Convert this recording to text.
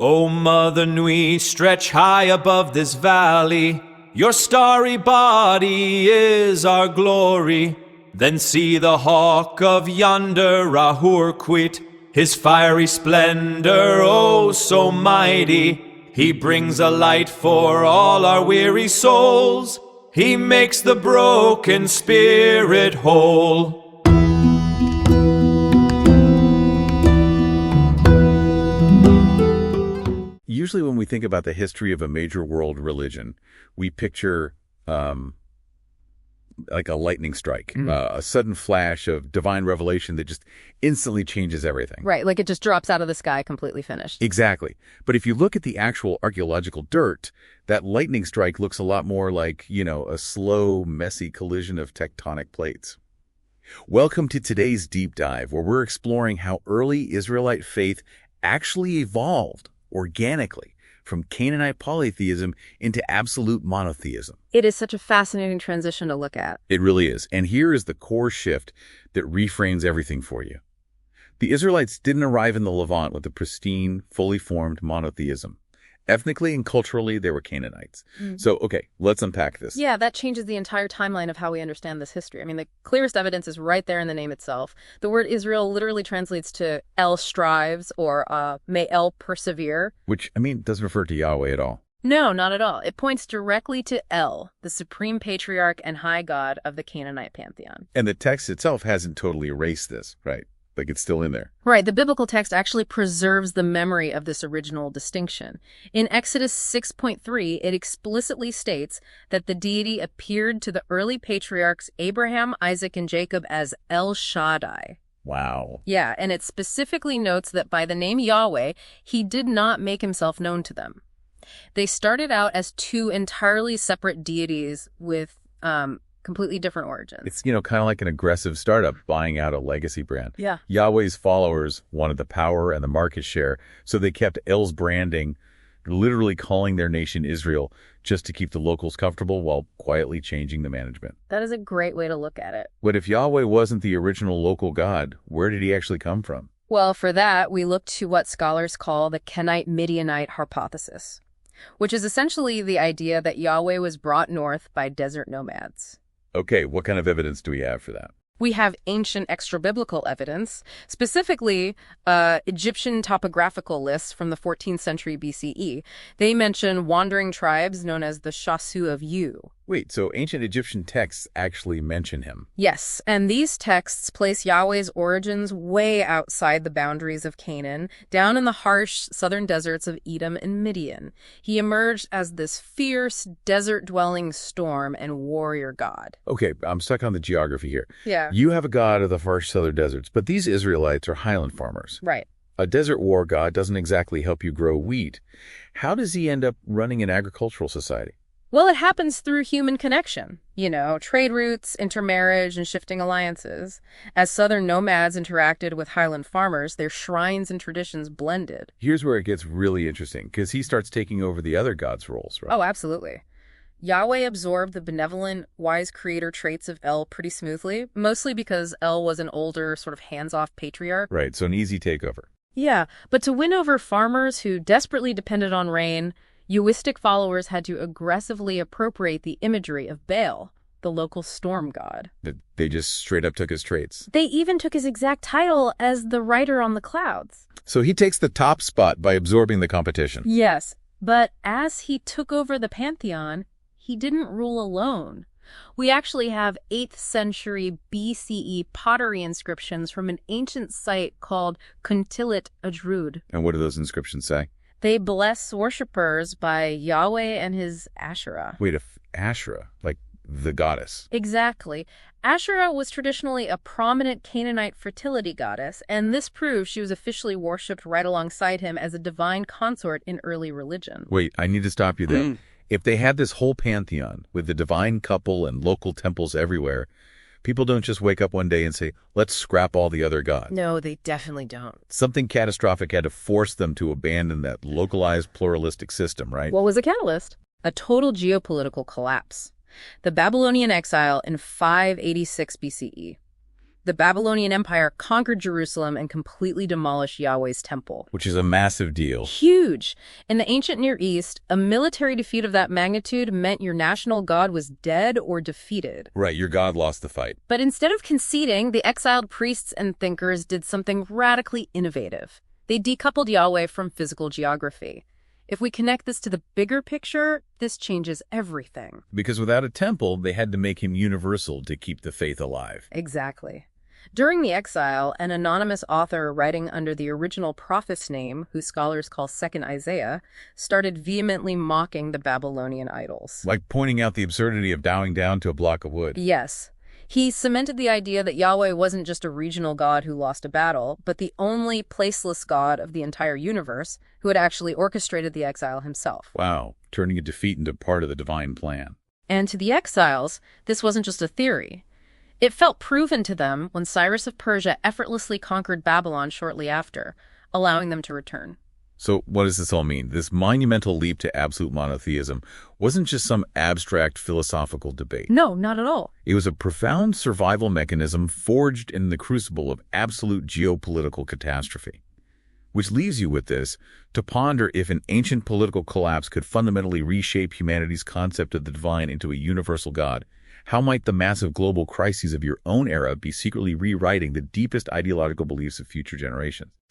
O Mother Nui, stretch high above this valley. Your starry body is our glory. Then see the hawk of yonder Rahur quit, his fiery splendor, oh so mighty. He brings a light for all our weary souls. He makes the broken spirit whole. Usually when we think about the history of a major world religion, we picture like a lightning strike, a sudden flash of divine revelation that just instantly changes everything. Right, like it just drops out of the sky completely finished. Exactly. But if you look at the actual archaeological dirt, that lightning strike looks a lot more like, a slow, messy collision of tectonic plates. Welcome to today's deep dive, where we're exploring how early Israelite faith actually evolved organically from Canaanite polytheism into absolute monotheism. It is such a fascinating transition to look at. It really is. And here is the core shift that reframes everything for you. The Israelites didn't arrive in the Levant with a pristine, fully formed monotheism. Ethnically and culturally, they were Canaanites. So, okay, let's unpack this. Yeah, that changes the entire timeline of how we understand this history. I mean, the clearest evidence is right there in the name itself. The word Israel literally translates to El strives or may El persevere. Which, doesn't refer to Yahweh at all. No, not at all. It points directly to El, the supreme patriarch and high god of the Canaanite Pantheon. And the text itself hasn't totally erased this, right? Like it's still in there. Right. The biblical text actually preserves the memory of this original distinction. In Exodus 6.3, it explicitly states that the deity appeared to the early patriarchs Abraham, Isaac, and Jacob as El Shaddai. Wow. Yeah, and it specifically notes that by the name Yahweh, he did not make himself known to them. They started out as two entirely separate deities with completely different origins. It's, kind of like an aggressive startup buying out a legacy brand. Yeah. Yahweh's followers wanted the power and the market share, so they kept El's branding, literally calling their nation Israel, just to keep the locals comfortable while quietly changing the management. That is a great way to look at it. But if Yahweh wasn't the original local god, where did he actually come from? Well, for that, we look to what scholars call the Kenite-Midianite hypothesis, which is essentially the idea that Yahweh was brought north by desert nomads. Okay, what kind of evidence do we have for that? We have ancient extra-biblical evidence, specifically Egyptian topographical lists from the 14th century BCE. They mention wandering tribes known as the Shasu of Yu. Wait, so ancient Egyptian texts actually mention him? Yes, and these texts place Yahweh's origins way outside the boundaries of Canaan, down in the harsh southern deserts of Edom and Midian. He emerged as this fierce, desert-dwelling storm and warrior god. Okay, I'm stuck on the geography here. Yeah. You have a god of the harsh southern deserts, but these Israelites are highland farmers. Right. A desert war god doesn't exactly help you grow wheat. How does he end up running an agricultural society? Well, it happens through human connection. Trade routes, intermarriage, and shifting alliances. As southern nomads interacted with highland farmers, their shrines and traditions blended. Here's where it gets really interesting, because he starts taking over the other gods' roles, right? Oh, absolutely. Yahweh absorbed the benevolent, wise creator traits of El pretty smoothly, mostly because El was an older, sort of hands-off patriarch. Right, so an easy takeover. Yeah, but to win over farmers who desperately depended on rain, Yahwistic followers had to aggressively appropriate the imagery of Baal, the local storm god. They just straight up took his traits. They even took his exact title as the rider on the clouds. So he takes the top spot by absorbing the competition. Yes, but as he took over the pantheon, he didn't rule alone. We actually have 8th century BCE pottery inscriptions from an ancient site called Kuntilit Ajrud. And what do those inscriptions say? They bless worshippers by Yahweh and his Asherah. Wait, Asherah, like the goddess. Exactly. Asherah was traditionally a prominent Canaanite fertility goddess, and this proves she was officially worshipped right alongside him as a divine consort in early religion. Wait, I need to stop you there. If they had this whole pantheon with the divine couple and local temples everywhere, people don't just wake up one day and say, let's scrap all the other gods. No, they definitely don't. Something catastrophic had to force them to abandon that localized pluralistic system, right? What was the catalyst? A total geopolitical collapse. The Babylonian exile in 586 BCE. The Babylonian Empire conquered Jerusalem and completely demolished Yahweh's temple. Which is a massive deal. Huge. In the ancient Near East, a military defeat of that magnitude meant your national god was dead or defeated. Right, your god lost the fight. But instead of conceding, the exiled priests and thinkers did something radically innovative. They decoupled Yahweh from physical geography. If we connect this to the bigger picture, this changes everything. Because without a temple, they had to make him universal to keep the faith alive. Exactly. During the exile, an anonymous author writing under the original prophet's name, who scholars call Second Isaiah, started vehemently mocking the Babylonian idols. Like pointing out the absurdity of bowing down to a block of wood. Yes. He cemented the idea that Yahweh wasn't just a regional god who lost a battle, but the only placeless god of the entire universe who had actually orchestrated the exile himself. Wow, turning a defeat into part of the divine plan. And to the exiles, this wasn't just a theory. It felt proven to them when Cyrus of Persia effortlessly conquered Babylon shortly after, allowing them to return. So what does this all mean? This monumental leap to absolute monotheism wasn't just some abstract philosophical debate. No, not at all. It was a profound survival mechanism forged in the crucible of absolute geopolitical catastrophe. Which leaves you with this, to ponder if an ancient political collapse could fundamentally reshape humanity's concept of the divine into a universal God. How might the massive global crises of your own era be secretly rewriting the deepest ideological beliefs of future generations?